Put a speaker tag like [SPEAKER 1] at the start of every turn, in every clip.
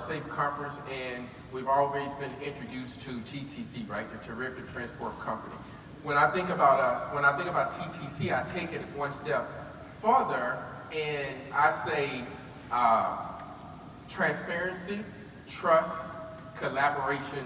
[SPEAKER 1] SAFE conference, and we've always been introduced to TTC, right? The Terrific Transport Company. When I think about us, when I think about TTC, I take it one step further, and I say transparency, trust, collaboration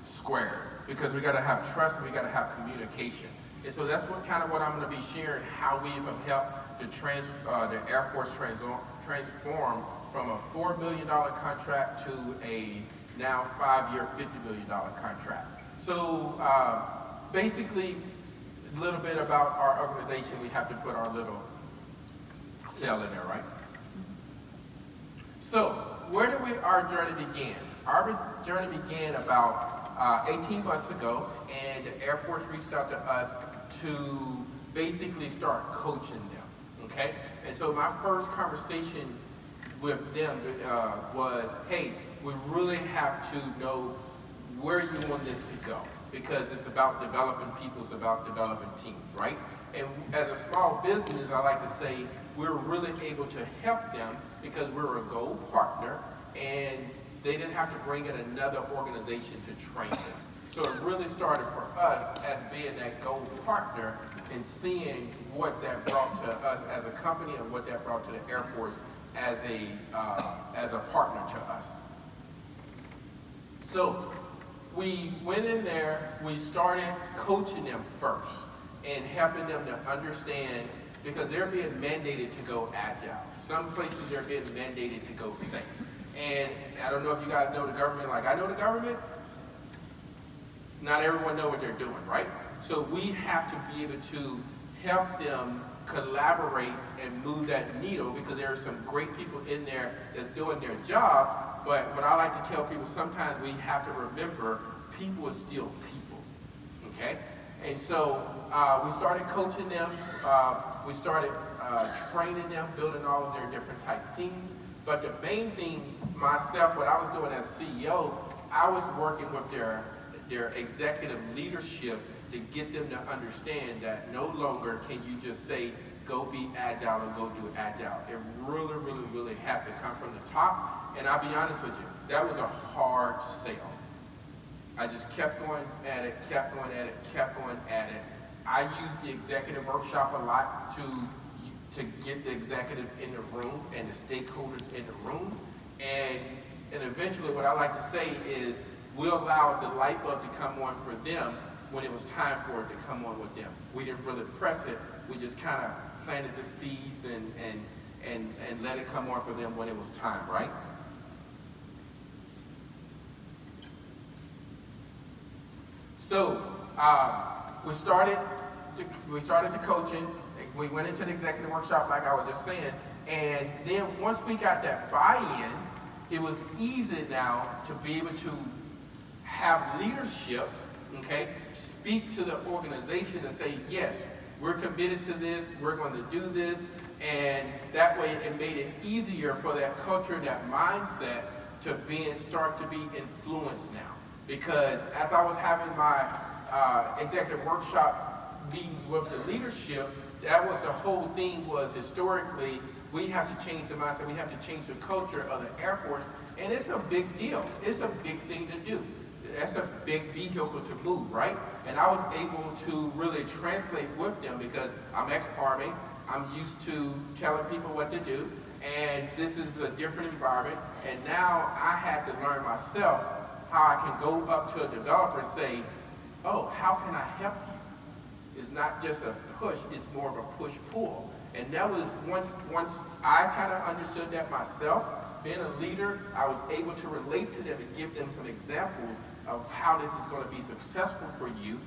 [SPEAKER 1] squared. Because we got to have trust and we got to have communication. And so that's what I'm going to be sharing, how we've helped the Air Force transform from a $4 million contract to a now 5-year, $50 million contract. So basically, a little bit about our organization. We have to put our little cell in there, right? So where did our journey begin? Our journey began about 18 months ago, and the Air Force reached out to us to basically start coaching them, okay? And so my first conversation with them was, hey, we really have to know where you want this to go, because it's about developing people, it's about developing teams, right? And as a small business, I like to say we're really able to help them because we're a gold partner, and they didn't have to bring in another organization to train them. So it really started for us as being that gold partner and seeing what that brought to us as a company and what that brought to the Air Force as a partner to us. So we went in there, we started coaching them first and helping them to understand, because they're being mandated to go agile. Some places they're being mandated to go safe. And I don't know if you guys know the government like I know the government. Not everyone knows what they're doing, right? So we have to be able to help them collaborate and move that needle, because there are some great people in there that's doing their jobs. But what I like to tell people, sometimes we have to remember people are still people, okay? And so we started coaching them. We started training them, building all of their different type teams. But the main thing, myself, what I was doing as CEO, I was working with their executive leadership to get them to understand that no longer can you just say, go be agile and go do agile. It really, really, really has to come from the top. And I'll be honest with you, that was a hard sell. I just kept going at it, kept going at it, kept going at it. I used the executive workshop a lot to get the executives in the room and the stakeholders in the room. And eventually what I like to say is we allowed the light bulb to come on for them when it was time for it to come on with them. We didn't really press it. We just kind of planted the seeds and let it come on for them when it was time, right? So we started the coaching. We went into the executive workshop like I was just saying, and then once we got that buy-in, it was easy now to be able to have leadership, okay, speak to the organization and say, yes, we're committed to this, we're going to do this, and that way it made it easier for that culture, that mindset to start to be influenced now. Because as I was having my executive workshop meetings with the leadership, that was the whole thing, was historically, we have to change the mindset, we have to change the culture of the Air Force, and it's a big deal. It's a big thing to do. That's a big vehicle to move, right? And I was able to really translate with them because I'm ex-Army, I'm used to telling people what to do, and this is a different environment, and now I had to learn myself how I can go up to a developer and say, oh, how can I help you? It's not just a push, it's more of a push-pull. And that was once I kind of understood that myself, being a leader, I was able to relate to them and give them some examples of how this is going to be successful for you.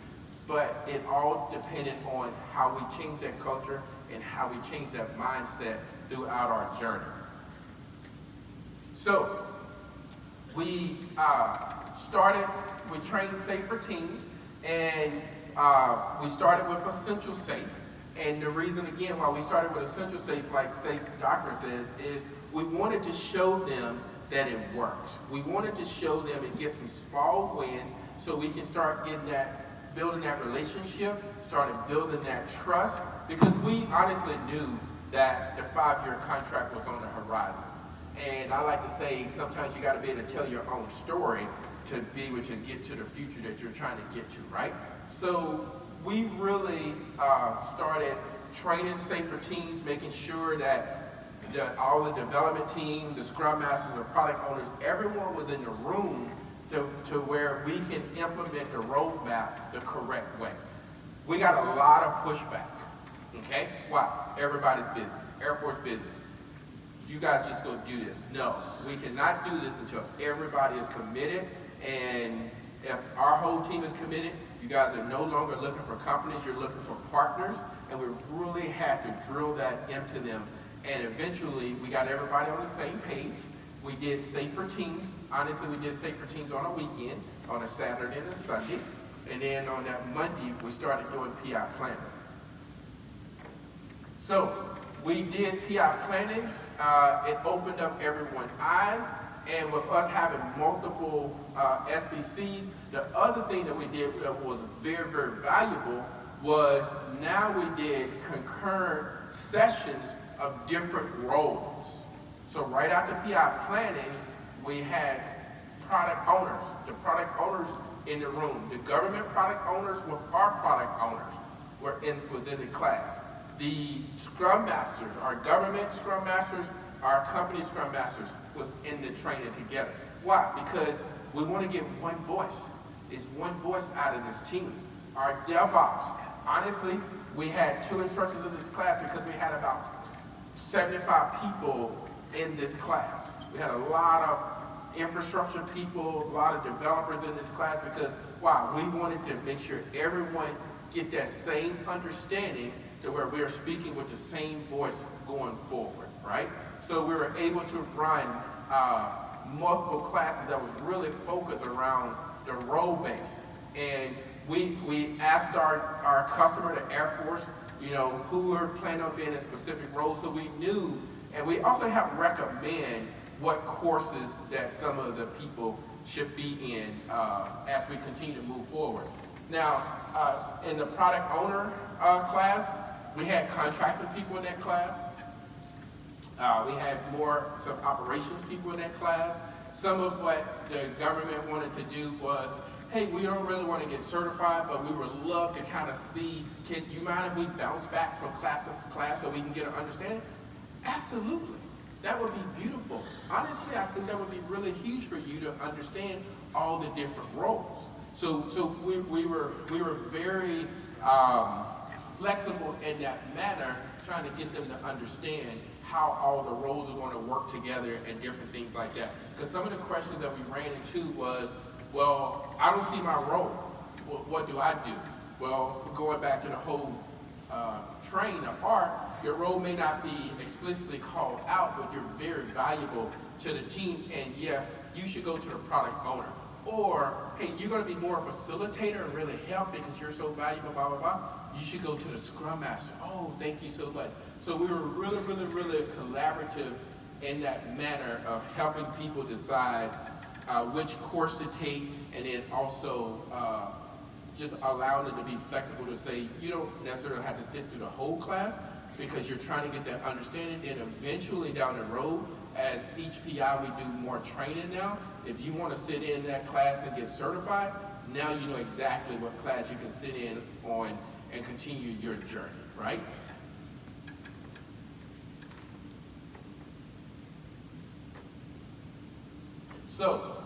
[SPEAKER 1] But it all depended on how we change that culture and how we change that mindset throughout our journey. So we trained safer teams, and we started with Essential Safe. And the reason, again, why we started with Essential Safe, like Safe Doctor says, is we wanted to show them that it works. We wanted to show them and get some small wins so we can start building that relationship, started building that trust, because we honestly knew that the 5-year contract was on the horizon. And I like to say sometimes you got to be able to tell your own story to be able to get to the future that you're trying to get to, right? So we really started training safer teams, making sure that all the development team, the scrum masters, the product owners, everyone was in the room to where we can implement the roadmap the correct way. We got a lot of pushback, okay? Why? Everybody's busy. Air Force busy. You guys just go do this. No, we cannot do this until everybody is committed, and if our whole team is committed, you guys are no longer looking for companies, you're looking for partners, and we really had to drill that into them. And eventually, we got everybody on the same page. We did safer teams. Honestly, we did safer teams on a weekend, on a Saturday and a Sunday. And then on that Monday, we started doing PI planning. So we did PI planning. It opened up everyone's eyes. And with us having multiple SBCs, the other thing that we did that was very, very valuable was now we did concurrent sessions of different roles. So right after PI planning, we had product owners, the product owners in the room. The government product owners with our product owners was in the class. The scrum masters, our government scrum masters, our company scrum masters was in the training together. Why? Because we want to get one voice. It's one voice out of this team. Our DevOps, honestly, we had 2 instructors in this class because we had about 75 people in this class. We had a lot of infrastructure people, a lot of developers in this class because, wow, we wanted to make sure everyone get that same understanding to where we are speaking with the same voice going forward, right? So we were able to run multiple classes that was really focused around the role base. And we asked our customer, the Air Force, you know, who were planning on being in specific roles, so we knew. And we also helped recommend what courses that some of the people should be in as we continue to move forward. Now, in the product owner class, we had contracting people in that class. We had some operations people in that class. Some of what the government wanted to do was, hey, we don't really want to get certified, but we would love to kind of see, do you mind if we bounce back from class to class so we can get an understanding? Absolutely. That would be beautiful. Honestly, I think that would be really huge for you to understand all the different roles. So we were very flexible in that manner, trying to get them to understand how all the roles are going to work together and different things like that. Because some of the questions that we ran into was, well, I don't see my role. What do I do? Well, going back to the whole train of art, your role may not be explicitly called out, but you're very valuable to the team, and yeah, you should go to the product owner. Or, hey, you're going to be more a facilitator and really help because you're so valuable, blah, blah, blah. You should go to the scrum master. Oh, thank you so much. So we were really, really, really collaborative in that manner of helping people decide which course to take, and then also just allowing them to be flexible to say, you don't necessarily have to sit through the whole class because you're trying to get that understanding, and eventually down the road, as each PI we do more training now, if you want to sit in that class and get certified, now you know exactly what class you can sit in on and continue your journey, right? So,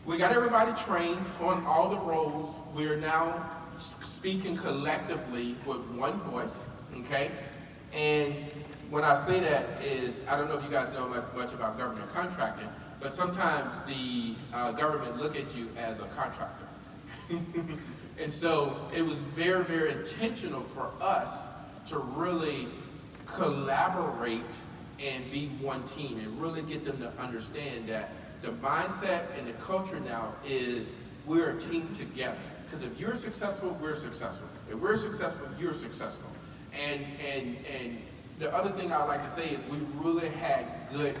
[SPEAKER 1] we got everybody trained on all the roles. We're now speaking collectively with one voice, okay? And when I say that is, I don't know if you guys know much about government contracting, but sometimes the government look at you as a contractor. And so it was very, very intentional for us to really collaborate and be one team and really get them to understand that the mindset and the culture now is we're a team together. Because if you're successful, we're successful. If we're successful, you're successful. And the other thing I would like to say is we really had good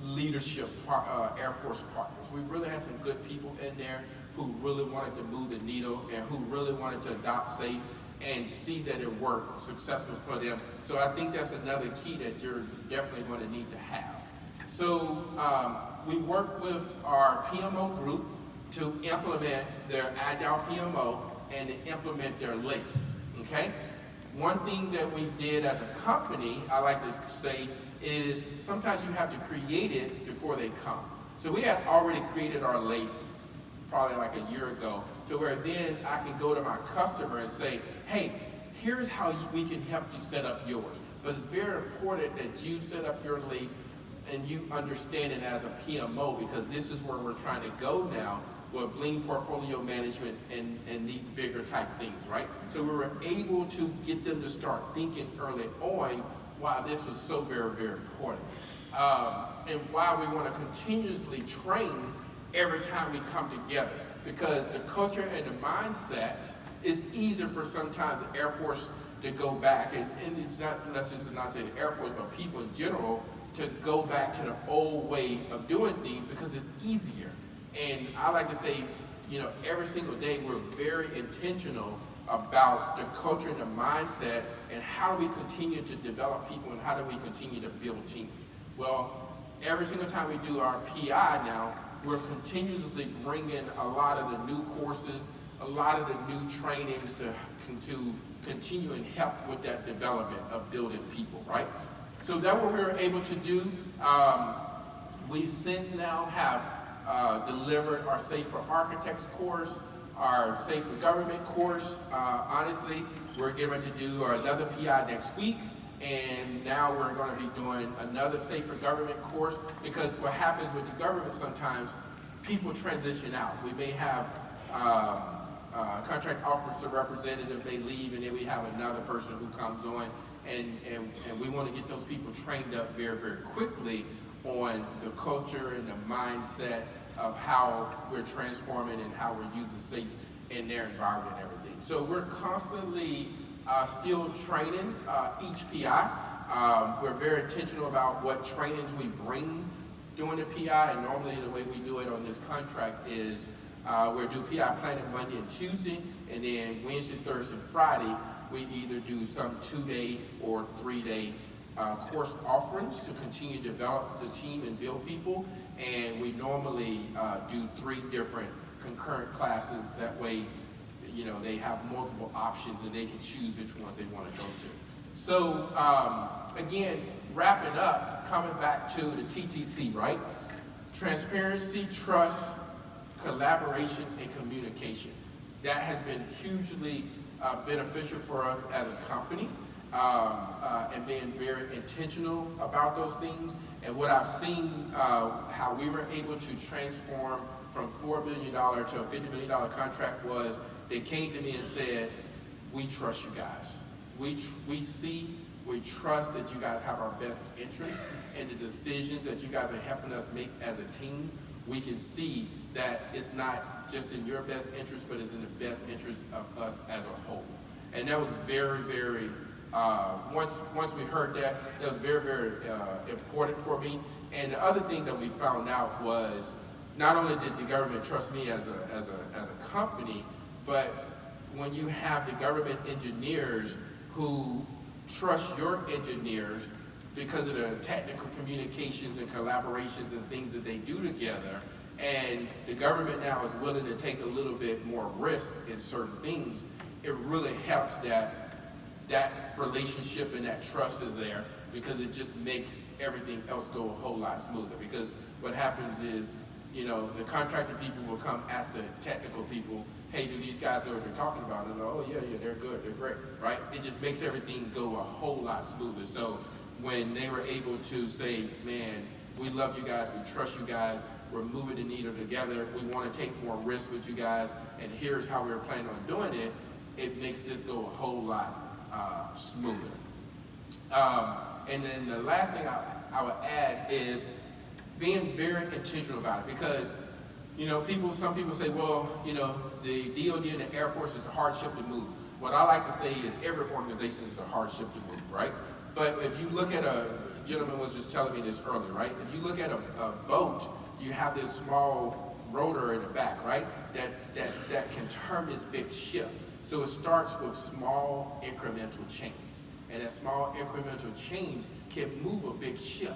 [SPEAKER 1] leadership Air Force partners. We really had some good people in there who really wanted to move the needle and who really wanted to adopt safe and see that it worked successful for them. So I think that's another key that you're definitely going to need to have. So we work with our PMO group to implement their Agile PMO and to implement their LACE, okay? One thing that we did as a company, I like to say, is sometimes you have to create it before they come. So we had already created our LACE probably like a year ago, to where then I can go to my customer and say, hey, here's how we can help you set up yours. But it's very important that you set up your LACE and you understand it as a PMO, because this is where we're trying to go now with lean portfolio management and these bigger type things, right? So we were able to get them to start thinking early on why this was so very, very important. And why we want to continuously train every time we come together, because the culture and the mindset is easier for sometimes the Air Force to go back, and it's not, let's just not say the Air Force, but people in general, to go back to the old way of doing things because it's easier. And I like to say, you know, every single day we're very intentional about the culture and the mindset and how do we continue to develop people and how do we continue to build teams. Well, every single time we do our PI now, we're continuously bringing a lot of the new courses, a lot of the new trainings to continue and help with that development of building people, right? So that's what we were able to do. We since now have delivered our Safe for Architects course, our Safe for Government course. Honestly, we're getting ready to do another PI next week. And now we're going to be doing another Safe for Government course, because what happens with the government sometimes, people transition out. We may have contract officer representative, they leave, and then we have another person who comes on, and we want to get those people trained up very, very quickly on the culture and the mindset of how we're transforming and how we're using safe in their environment and everything. So we're constantly still training each PI. We're very intentional about what trainings we bring during the PI, and normally the way we do it on this contract is we'll do PI planning Monday and Tuesday, and then Wednesday, Thursday, and Friday, we either do some 2-day or 3-day course offerings to continue to develop the team and build people, and we normally do 3 different concurrent classes. That way, you know, they have multiple options and they can choose which ones they want to go to. So again, wrapping up, coming back to the TTC, right? Transparency, trust, collaboration, and communication. That has been hugely beneficial for us as a company, and being very intentional about those things. And what I've seen, how we were able to transform from $4 million to a $50 million contract was they came to me and said, we trust you guys. We trust that you guys have our best interest, and the decisions that you guys are helping us make as a team, we can see that it's not just in your best interest, but it's in the best interest of us as a whole. And that was very, very, once we heard that, that was very, very important for me. And the other thing that we found out was, not only did the government trust me as a company, but when you have the government engineers who trust your engineers because of the technical communications and collaborations and things that they do together, and the government now is willing to take a little bit more risk in certain things, it really helps that relationship and that trust is there, because it just makes everything else go a whole lot smoother. Because what happens is, you know, the contractor people will come ask the technical people, hey, do these guys know what they're talking about? And they're like, oh yeah, they're good, they're great, right? It just makes everything go a whole lot smoother. So when they were able to say, man, we love you guys, we trust you guys, we're moving the needle together, we want to take more risks with you guys, and here's how we're planning on doing it, it makes this go a whole lot smoother. And then the last thing I would add is being very intentional about it, because, you know, some people say, well, you know, the DOD and the Air Force is a hardship to move. What I like to say is every organization is a hardship to move, right? But if you look at a gentleman was just telling me this earlier, right? If you look at a boat, you have this small rotor in the back, right? That can turn this big ship. So it starts with small incremental change. And that small incremental change can move a big ship.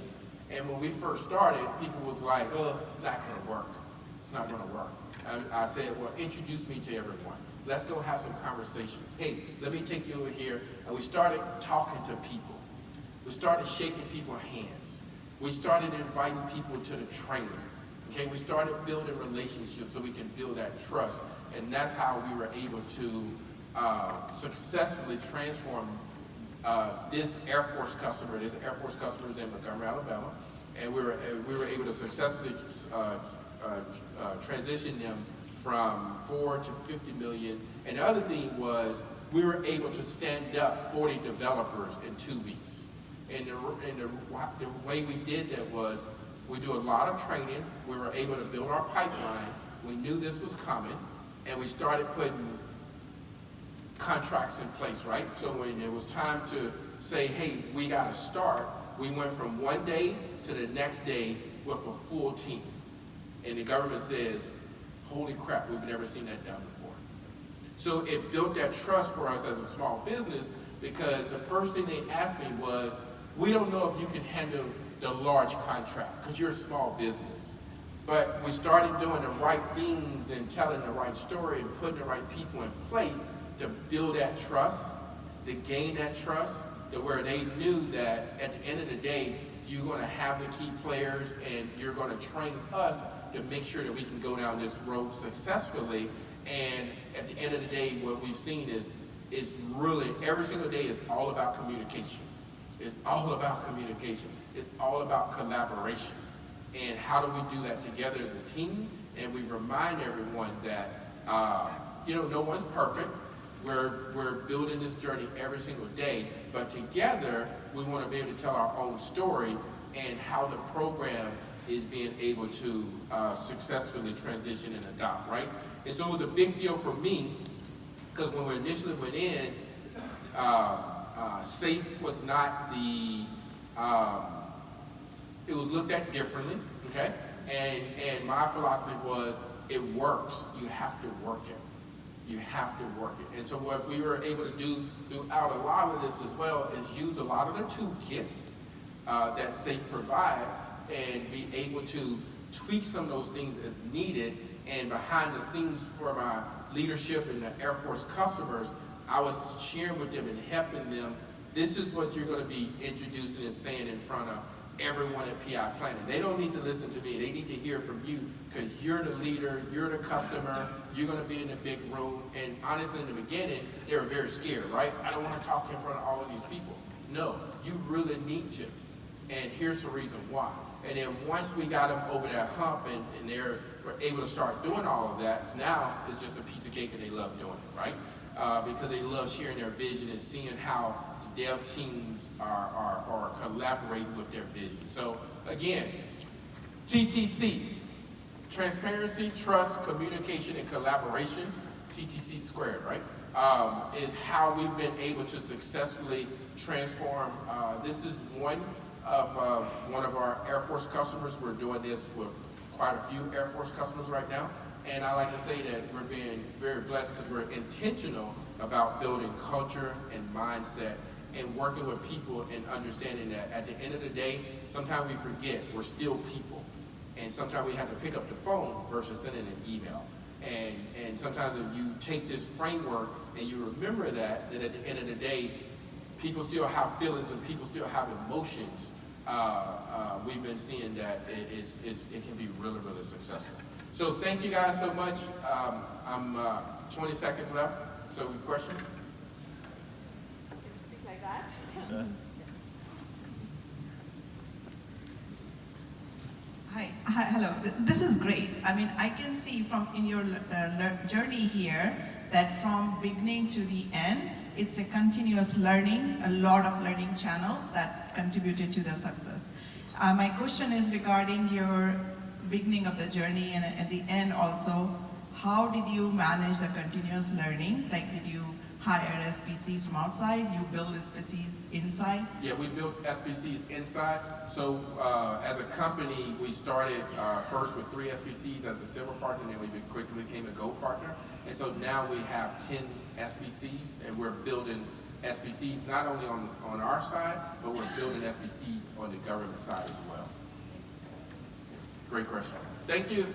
[SPEAKER 1] And when we first started, people was like, oh, it's not gonna work. It's not gonna work. I said, well, introduce me to everyone. Let's go have some conversations. Hey, let me take you over here. And we started talking to people. We started shaking people's hands. We started inviting people to the training. Okay, we started building relationships so we can build that trust. And that's how we were able to successfully transform this Air Force customer. This Air Force customer is in Montgomery, Alabama. And we were able to successfully transition them from 4 to 50 million. And the other thing was we were able to stand up 40 developers in 2 weeks. And the way we did that was we do a lot of training. We were able to build our pipeline. We knew this was coming, and we started putting contracts in place, right? So when it was time to say, hey, we got to start, we went from one day to the next day with a full team. And the government says, holy crap, we've never seen that done before. So it built that trust for us as a small business, because the first thing they asked me was, we don't know if you can handle the large contract because you're a small business. But we started doing the right things and telling the right story and putting the right people in place to build that trust, to gain that trust, to where they knew that at the end of the day, you're going to have the key players and you're going to train us to make sure that we can go down this road successfully. And at the end of the day, what we've seen is really every single day is all about communication. It's all about communication. It's all about collaboration. And how do we do that together as a team? And we remind everyone that, no one's perfect. We're building this journey every single day, but together we want to be able to tell our own story and how the program is being able to successfully transition and adopt, right? And so it was a big deal for me, because when we initially went in, SAFE was not it was looked at differently, okay? And my philosophy was, it works, you have to work it. You have to work it. And so what we were able to do throughout a lot of this as well is use a lot of the toolkits that SAFE provides and be able to tweak some of those things as needed. And behind the scenes for my leadership and the Air Force customers, I was sharing with them and helping them. This is what you're going to be introducing and saying in front of everyone at PI Planning. They don't need to listen to me. They need to hear from you, because you're the leader, you're the customer, you're going to be in the big room. And honestly, in the beginning, they were very scared, right? I don't want to talk in front of all of these people. No, you really need to. And here's the reason why. And then once we got them over that hump and they were able to start doing all of that, now it's just a piece of cake and they love doing it, right? Because they love sharing their vision and seeing how the dev teams are collaborating with their vision. So again, TTC, transparency, trust, communication, and collaboration, TTC squared, right? Is how we've been able to successfully transform. This is one of our Air Force customers. We're doing this with quite a few Air Force customers right now. And I like to say that we're being very blessed because we're intentional about building culture and mindset and working with people and understanding that at the end of the day, sometimes we forget we're still people. And sometimes we have to pick up the phone versus sending an email. And sometimes if you take this framework and you remember that at the end of the day, people still have feelings and people still have emotions. We've been seeing that it can be really, really successful. So thank you guys so much. I'm 20 seconds left. So question?
[SPEAKER 2] Speak like that. Hi, hello. This is great. I mean, I can see from in your journey here that from beginning to the end, it's a continuous learning, a lot of learning channels that contributed to the success. My question is regarding your beginning of the journey and at the end also, how did you manage the continuous learning? Like, did you hire SPCs from outside, you build SPCs inside?
[SPEAKER 1] Yeah, we built SBCs inside. So as a company, we started first with 3 SBCs as a silver partner, and then we quickly became a gold partner. And so now we have 10 SBCs, and we're building SBCs not only on our side, but we're building SBCs on the government side as well. Great question. Thank you.